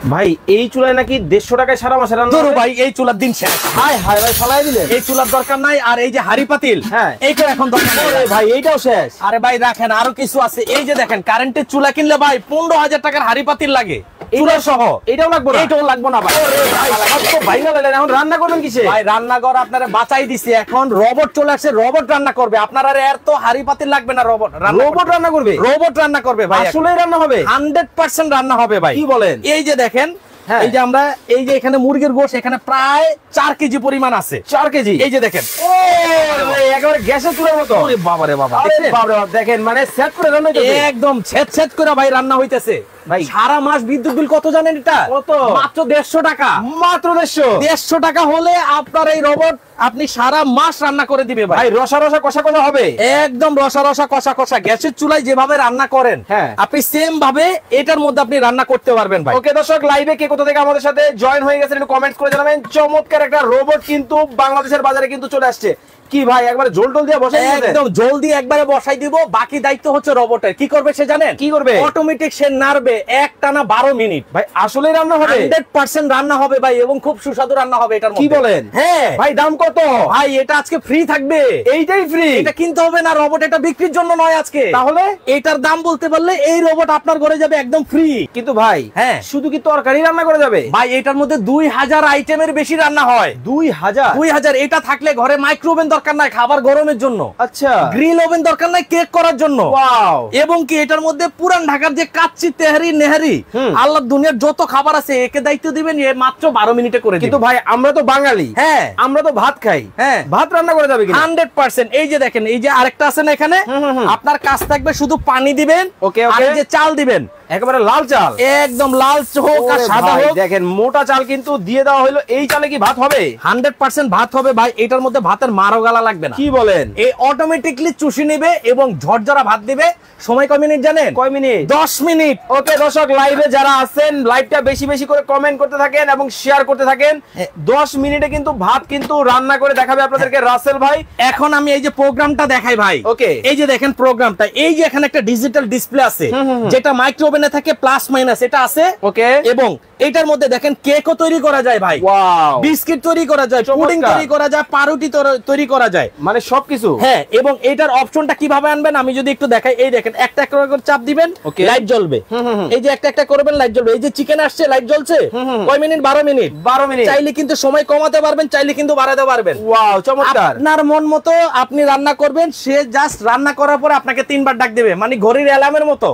ভাই এই চুলায় নাকি 150 টাকায় সারা মাসে রান্না ধরো ভাই এই চুলার দিন শেষ। হাই হাই ভাই ফলাই দিলেন। এই চুলার দরকার নাই। আর এই যে হাড়ি পাতিল, হ্যাঁ এইটা এখন দরকার নাই ভাই, এইটাও শেষ। আরে ভাই রাখেন, আরো কিছু আছে। এই যে দেখেন কারেন্টের চুলা কিনলে ভাই 15,000 টাকার হাড়ি পাতিল লাগে, চুলা সহ। এটাও লাগবে না? এটাও লাগবে না ভাই। সব তো ভাইঙ্গা লাইলেন, এখন রান্না করবেন কিসে? ভাই রান্নাঘর আপনারা বাঁচাই দিছি, এখন রোবট চলে আসছে, রোবট রান্না করবে। আপনার আর এর তো হাড়ি পাতিল লাগবে না, রোবট রান্না করবে। রোবট রান্না করবে ভাই, আসলেই রান্না হবে? 100% রান্না হবে ভাই। কি বলেন? এই যে দেখেন, হ্যাঁ। এই যে আমরা এই যে এখানে মুরগির গোশত এখানে প্রায় 4 কেজি পরিমাণ আছে। 4 কেজি? এই যে দেখেন, ও একেবারে গ্যাসের চুলার মতো। ওরে বাবা রে বাবা, আরে বাবা রে বাবা, দেখেন মানে সেট করে রান্না হইতেছে। একদম ছেদ ছেদ করে ভাই রান্না হইতেছে ভাই। সারা মাস বিদ্যুৎ বিল কত জানেন? এটা কত? মাত্র 150 টাকা। মাত্র 150 টাকা হলে আপনার এই রোবট আপনি সারা মাস রান্না করে দিবে ভাই। ভাই রসা রসা কষা কষা হবে একদম রসা রসা কষা কষা। গ্যাসের চুলায় যেভাবে রান্না করেন, হ্যাঁ, আপনি সেম ভাবে এটার মধ্যে আপনি রান্না করতে পারবেন ভাই। ওকে দর্শক, লাইভে কে কোথা থেকে আমাদের সাথে জয়েন হয়ে গেছেন একটু কমেন্টস করে জানাবেন। চমৎকার একটা রোবট কিন্তু বাংলাদেশের বাজারে কিন্তু চলে আসছে। কি ভাই একবারে জোল টোল দিয়ে বসাই দিয়েছে? একদম জলদি একবারে বসাই দিব। বাকি দায়িত্ব হচ্ছে রোবটের। কি করবে সে জানেন? কি করবে? অটোমেটিক সে নাড়বে একটানা 12 মিনিট। ভাই আসলেই রান্না হবে? 100% রান্না হবে ভাই, এবং খুব সুস্বাদু রান্না হবে এটার মধ্যে। কি বলেন? হ্যাঁ ভাই দাম কত? ভাই এটা আজকে ফ্রি থাকবে। এইটাই ফ্রি? এটা কিনতে হবে না, রোবট এটা বিক্রির জন্য নয় আজকে। তাহলে এটার দাম বলতে পারলে এই রোবট আপনার ঘরে যাবে একদম ফ্রি। কিন্তু ভাই, হ্যাঁ, শুধু কি তরকারি রান্না করা যাবে? ভাই এটার মধ্যে 2000 আইটেমের বেশি রান্না হয়। 2000? এটা থাকলে ঘরে মাইক্রো ওভেন দরকার নাই খাবার গরমের জন্য, আচ্ছা, গ্রিল ওভেন দরকার নাই কেক করার জন্য। ওয়াও। এবং কি এটার মধ্যে পুরান ঢাকার যে কাচ্চি, তেহারি, নেহারি, আল্লাহ দুনিয়ার যত খাবার আছে একে দায়িত্ব দিবেন, এ মাত্র 12 মিনিটে করে দিবে। কিন্তু ভাই আমরা তো বাঙালি, হ্যাঁ আমরা তো ভাত খাই, হ্যাঁ, ভাত রান্না করা যাবে কি? 100%। এই যে দেখেন, এই যে আরেকটা আছে না এখানে, আপনার কাজ থাকবে শুধু পানি দিবেন, ওকে আর ওকে, এই যে চাল দিবেন একেবারে লাল চাল, একদম লাল হোক আর সাদা হোক। দেখেন মোটা চাল কিন্তু দিয়ে দেওয়া হলো। এই চালে কি ভাত হবে? 100% ভাত হবে ভাই। এটার মধ্যে ভাতের মারো গালা লাগবে না। কি বলেন? এই অটোমেটিকলি চুষি নেবে এবং ঝরঝরা ভাত দিবে। সময় কয় মিনিট জানেন? কয় মিনিট? 10 মিনিট। ওকে দর্শক, লাইভে যারা আছেন লাইভটা বেশি বেশি করে কমেন্ট করতে থাকেন এবং শেয়ার করতে থাকেন। 10 মিনিটে কিন্তু ভাত কিন্তু রান্না করে দেখাবে আপনাদেরকে রাসেল ভাই। এখন আমি এই যে প্রোগ্রামটা দেখাই ভাই। ওকে, এই যে দেখেন প্রোগ্রামটা, এই যে এখানে একটা ডিজিটাল ডিসপ্লে আছে যেটা মাইক্রো ওভেনে থাকে প্লাস মাইনাস, এটা আছে। ওকে, এবং এটার মধ্যে দেখেন কেকও তৈরি করা যায় ভাই, ওয়াও, বিস্কিট তৈরি করা যায়, পুডিং তৈরি করা যায়, পাউরুটি তৈরি করা যায়, মানে সবকিছু। হ্যাঁ, এবং এটার অপশনটা কিভাবে আনবেন আমি যদি একটু দেখাই। এই দেখেন, একটা একটা করে চাপ দিবেন, লাইট জ্বলবে। এই যে একটা একটা করবেন, লাইট জ্বলবে। এই যে চিকেন আসছে, লাইট জ্বলছে। কয় মিনিট? 12 মিনিট। 12 মিনিট। চাইলে কিন্তু সময় কমাতে পারবেন, চাইলে কিন্তু বাড়াতে পারবেন। ওয়াও, চমৎকার। আপনার মন মতো আপনি রান্না করবেন, সে জাস্ট রান্না করার পর আপনাকে 3 বার ডাক দেবে, মানে ঘড়ির অ্যালার্মের মতো।